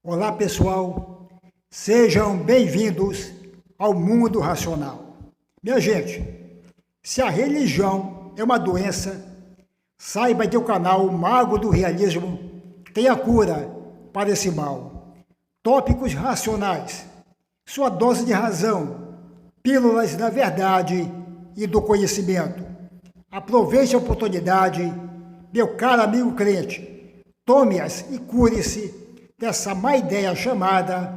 Olá pessoal, sejam bem-vindos ao Mundo Racional. Minha gente, se a religião é uma doença, saiba que o canal Mago do Realismo tem a cura para esse mal. Tópicos racionais, sua dose de razão, pílulas da verdade e do conhecimento. Aproveite a oportunidade, meu caro amigo crente, tome-as e cure-se dessa má ideia chamada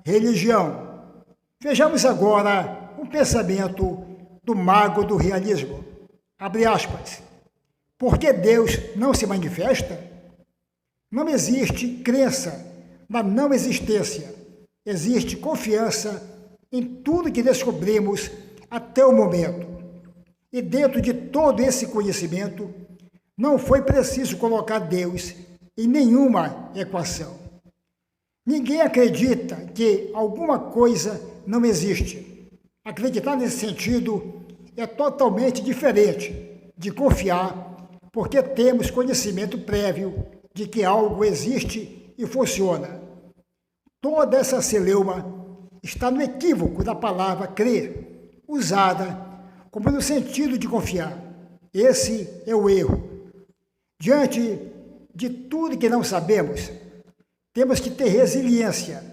religião. Vejamos agora um pensamento do Mago do Realismo. Abre aspas. Por que Deus não se manifesta? Não existe crença na não existência. Existe confiança em tudo que descobrimos até o momento. E dentro de todo esse conhecimento, não foi preciso colocar Deus em nenhuma equação. Ninguém acredita que alguma coisa não existe. Acreditar nesse sentido é totalmente diferente de confiar, porque temos conhecimento prévio de que algo existe e funciona. Toda essa celeuma está no equívoco da palavra crer, usada como no sentido de confiar. Esse é o erro. Diante de tudo que não sabemos, temos que ter resiliência,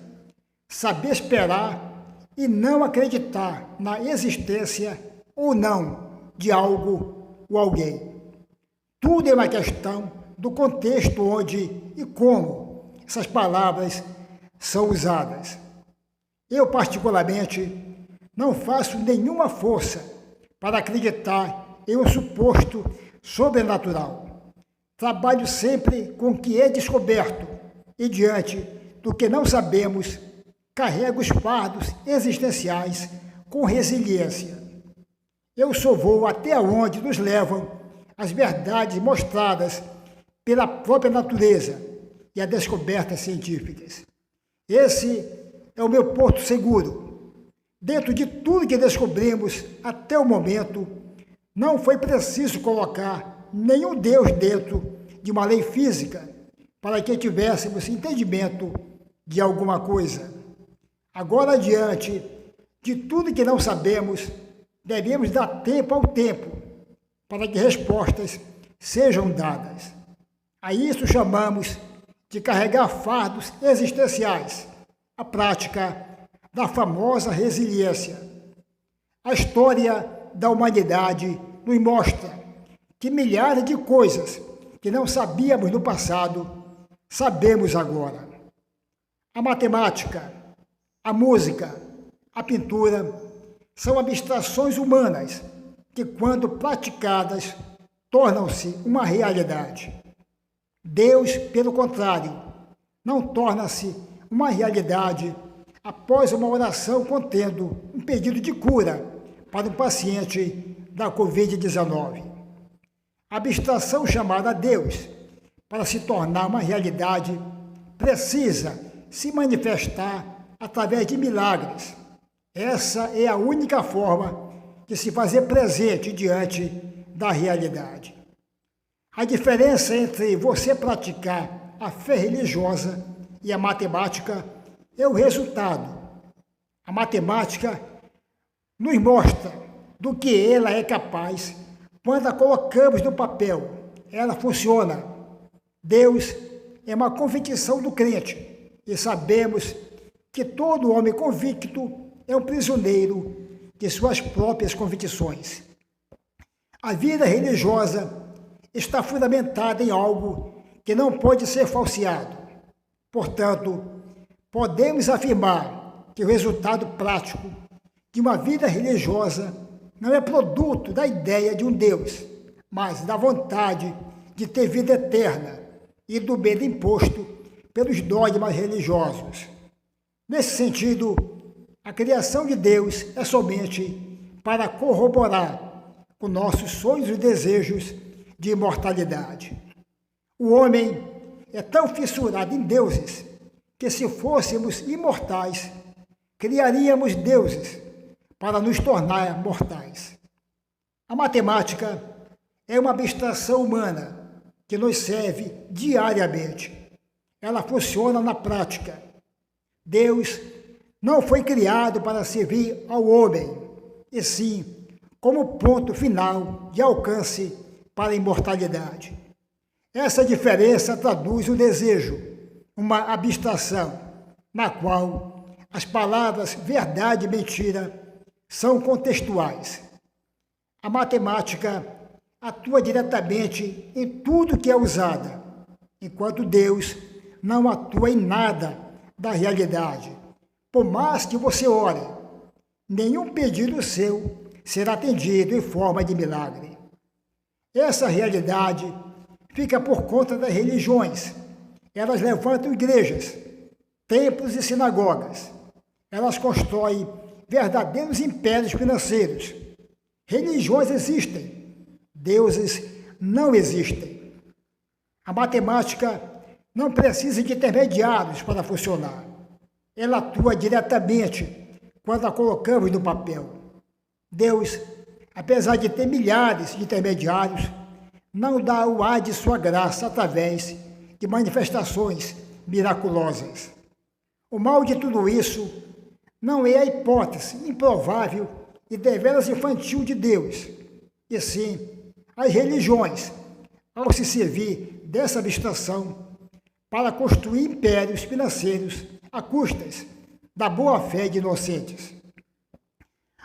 saber esperar e não acreditar na existência ou não de algo ou alguém. Tudo é uma questão do contexto onde e como essas palavras são usadas. Eu, particularmente, não faço nenhuma força para acreditar em um suposto sobrenatural. Trabalho sempre com o que é descoberto e, diante do que não sabemos, carrego os fardos existenciais com resiliência. Eu só vou até onde nos levam as verdades mostradas pela própria natureza e as descobertas científicas. Esse é o meu porto seguro. Dentro de tudo que descobrimos até o momento, não foi preciso colocar nenhum Deus dentro de uma lei física para que tivéssemos entendimento de alguma coisa. Agora, diante de tudo que não sabemos, devemos dar tempo ao tempo para que respostas sejam dadas. A isso chamamos de carregar fardos existenciais, a prática da famosa resiliência. A história da humanidade nos mostra que milhares de coisas que não sabíamos no passado, sabemos agora. A matemática, a música, a pintura são abstrações humanas que, quando praticadas, tornam-se uma realidade. Deus, pelo contrário, não torna-se uma realidade após uma oração contendo um pedido de cura para um paciente da Covid-19. A abstração chamada Deus, para se tornar uma realidade, precisa se manifestar através de milagres. Essa é a única forma de se fazer presente diante da realidade. A diferença entre você praticar a fé religiosa e a matemática é o resultado. A matemática nos mostra do que ela é capaz quando a colocamos no papel. Ela funciona. Deus é uma convicção do crente e sabemos que todo homem convicto é um prisioneiro de suas próprias convicções. A vida religiosa está fundamentada em algo que não pode ser falseado. Portanto, podemos afirmar que o resultado prático de uma vida religiosa não é produto da ideia de um Deus, mas da vontade de ter vida eterna e do medo imposto pelos dogmas religiosos. Nesse sentido, a criação de Deus é somente para corroborar com nossos sonhos e desejos de imortalidade. O homem é tão fissurado em deuses que, se fôssemos imortais, criaríamos deuses para nos tornar mortais. A matemática é uma abstração humana que nos serve diariamente. Ela funciona na prática Deus não foi criado para servir ao homem, e sim como ponto final de alcance para a imortalidade. Essa diferença traduz o desejo, uma abstração, na qual as palavras verdade e mentira são contextuais. A matemática atua diretamente em tudo que é usada, enquanto Deus não atua em nada da realidade. Por mais que você ore, nenhum pedido seu será atendido em forma de milagre. Essa realidade fica por conta das religiões. Elas levantam igrejas, templos e sinagogas. Elas constroem verdadeiros impérios financeiros. Religiões existem, deuses não existem. A matemática não precisa de intermediários para funcionar. Ela atua diretamente quando a colocamos no papel. Deus, apesar de ter milhares de intermediários, não dá o ar de sua graça através de manifestações miraculosas. O mal de tudo isso não é a hipótese improvável e deveras infantil de Deus, e sim as religiões, ao se servir dessa abstração para construir impérios financeiros a custas da boa-fé de inocentes.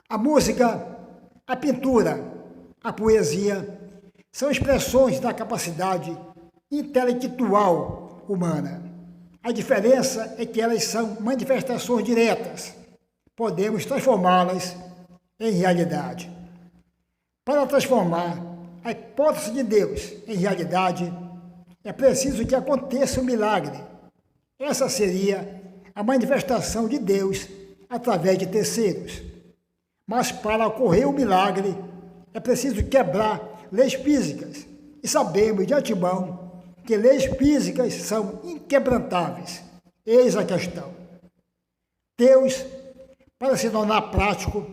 A música, a pintura, a poesia são expressões da capacidade intelectual humana. A diferença é que elas são manifestações diretas. Podemos transformá-las em realidade. Para transformar a hipótese de Deus em realidade, é preciso que aconteça um milagre. Essa seria a manifestação de Deus através de terceiros. Mas para ocorrer o milagre, é preciso quebrar leis físicas. E sabemos de antemão que leis físicas são inquebrantáveis. Eis a questão. Deus, para se tornar prático,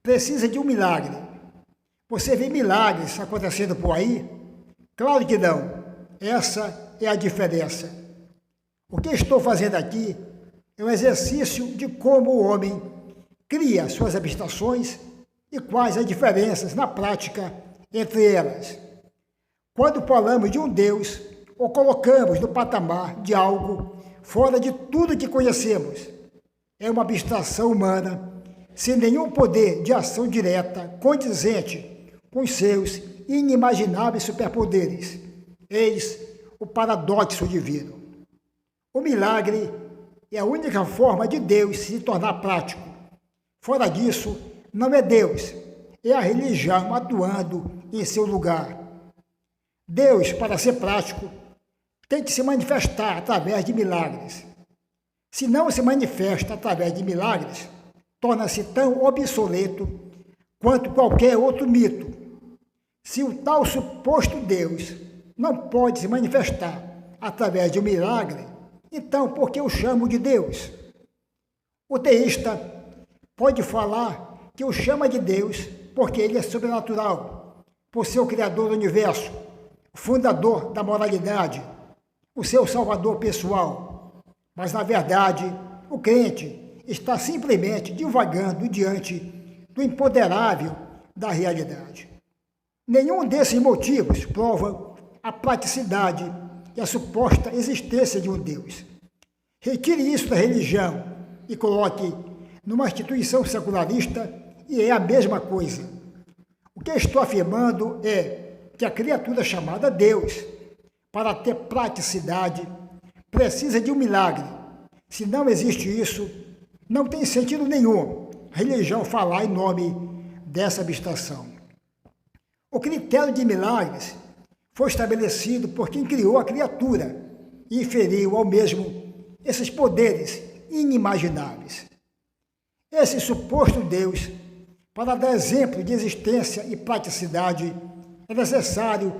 precisa de um milagre. Você vê milagres acontecendo por aí? Claro que não. Essa é a diferença. O que estou fazendo aqui é um exercício de como o homem cria suas abstrações e quais as diferenças na prática entre elas. Quando falamos de um Deus, o colocamos no patamar de algo fora de tudo que conhecemos. É uma abstração humana, sem nenhum poder de ação direta condizente com os seus inimagináveis superpoderes. Eis o paradoxo divino. O milagre é a única forma de Deus se tornar prático. Fora disso, não é Deus, é a religião atuando em seu lugar. Deus, para ser prático, tem que se manifestar através de milagres. Se não se manifesta através de milagres, torna-se tão obsoleto quanto qualquer outro mito. Se o tal suposto Deus não pode se manifestar através de um milagre, então por que o chamo de Deus? O teísta pode falar que o chama de Deus porque ele é sobrenatural, por ser o criador do universo, o fundador da moralidade, o seu salvador pessoal. Mas, na verdade, o crente está simplesmente divagando diante do imponderável da realidade. Nenhum desses motivos prova a praticidade e a suposta existência de um Deus. Retire isso da religião e coloque numa instituição secularista e é a mesma coisa. O que estou afirmando é que a criatura chamada Deus, para ter praticidade, precisa de um milagre. Se não existe isso, não tem sentido nenhum a religião falar em nome dessa abstração. O critério de milagres foi estabelecido por quem criou a criatura e inferiu ao mesmo esses poderes inimagináveis. Esse suposto Deus, para dar exemplo de existência e praticidade, é necessário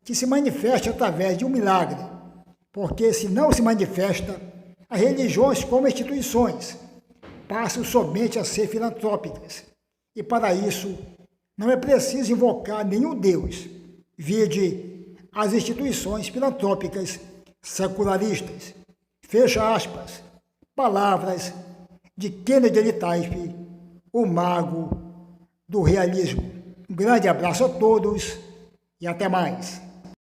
que se manifeste através de um milagre, porque se não se manifesta, as religiões como instituições passam somente a ser filantrópicas, e para isso não é preciso invocar nenhum Deus, vide as instituições filantrópicas secularistas. Fecha aspas. palavras de Kennedy Litaipe, o mago do realismo. Um grande abraço a todos e até mais.